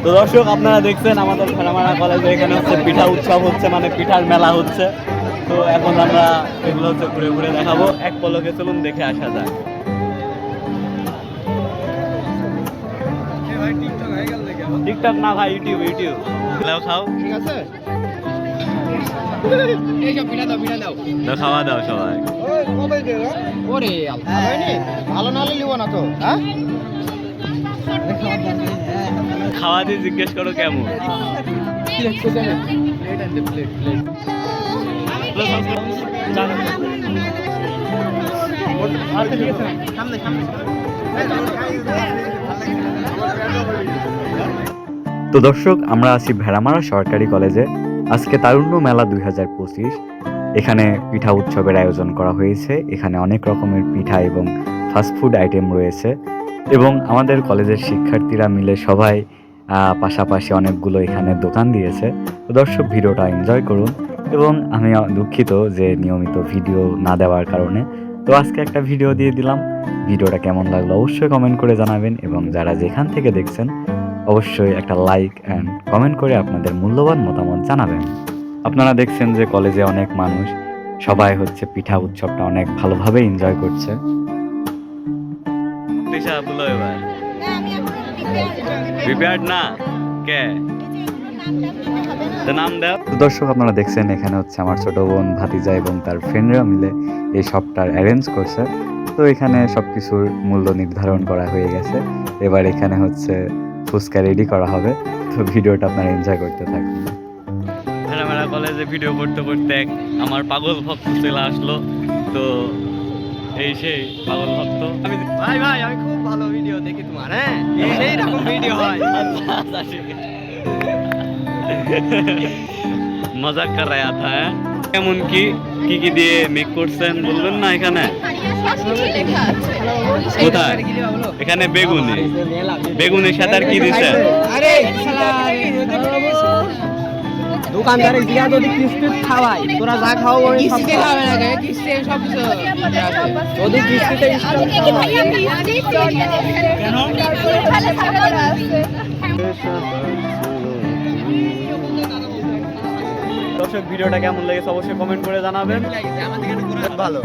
তো দর্শক আপনারা দেখছেন আমাদের ভেড়ামারা কলেজে এখানে হচ্ছে পিঠা উৎসব হচ্ছে, মানে পিঠার মেলা হচ্ছে। তো এখন আমরা এগুলো হচ্ছে ঘুরে ঘুরে দেখাবো, এক পলকে চলুন দেখে আসা যাক। টিকটক না ভাই, ইউটিউব ইউটিউব খাও, ঠিক আছে। খাওয়া দাও সবাই। ভালো না হলে নিব না তো। খাওয়া দিয়ে জিজ্ঞেস করো কেমন। তো দর্শক, আমরা আছি ভেড়ামারা সরকারি কলেজে। আজকে তারুণ্য মেলা 2025। এখানে পিঠা উৎসবের আয়োজন করা হয়েছে। এখানে অনেক রকমের পিঠা এবং ফাস্টফুড আইটেম রয়েছে এবং আমাদের কলেজের শিক্ষার্থীরা মিলে সবাই পাশাপাশি অনেকগুলো এখানে দোকান দিয়েছে। তো দর্শক, ভিডিওটা এনজয় করুন এবং আমি দুঃখিত যে নিয়মিত ভিডিও না দেওয়ার কারণে। তো আজকে একটা ভিডিও দিয়ে দিলাম। ভিডিওটা কেমন লাগলো অবশ্যই কমেন্ট করে জানাবেন এবং যারা যেখান থেকে দেখছেন অবশ্যই একটা লাইক অ্যান্ড কমেন্ট করে আপনাদের মূল্যবান মতামত জানাবেন। আপনারা দেখছেন যে কলেজে অনেক মানুষ, সবাই হচ্ছে পিঠা উৎসবটা অনেক ভালোভাবে এনজয় করছে। দর্শক, আপনারা দেখছেন এখানে হচ্ছে আমার ছোট বোন, ভাতিজা এবং তার ফ্রেন্ডরা মিলে এই শপটার অ্যারেঞ্জ করছে। তো এখানে সবকিছুর মূল্য নির্ধারণ করা হয়ে গেছে। এবার এখানে হচ্ছে ফুচকা রেডি করা হবে। তো ভিডিওটা আপনারা এনজয় করতে থাকুন। ভেড়ামারা কলেজে ভিডিও করতে করতে আমার পাগল ভক্ত চলে আসলো। তো এই সেই পাগল ভক্ত। ভাই ভাই, আমি খুব ভালো ভিডিও দেখি তোমার। হ্যাঁ, এই রকম ভিডিও হয়। মজাক কর রায়া থা। কেমন কি কি কি দিয়ে মেক করছেন বলবেন না? এখানে কোথায়? এখানে বেগুনি, বেগুনের সাথে আর কি দিছেন? আরে দোকানদারে দিয়া যদি কিস্তি খাওয়াই, তোরা যা খাও ওই সব খাবে না। কিস্তি সব কিছু যদি কিস্তিতে কেন দর্শক, ভিডিওটা কেমন লেগেছে অবশ্যই কমেন্ট করে জানাবেন। ভালো।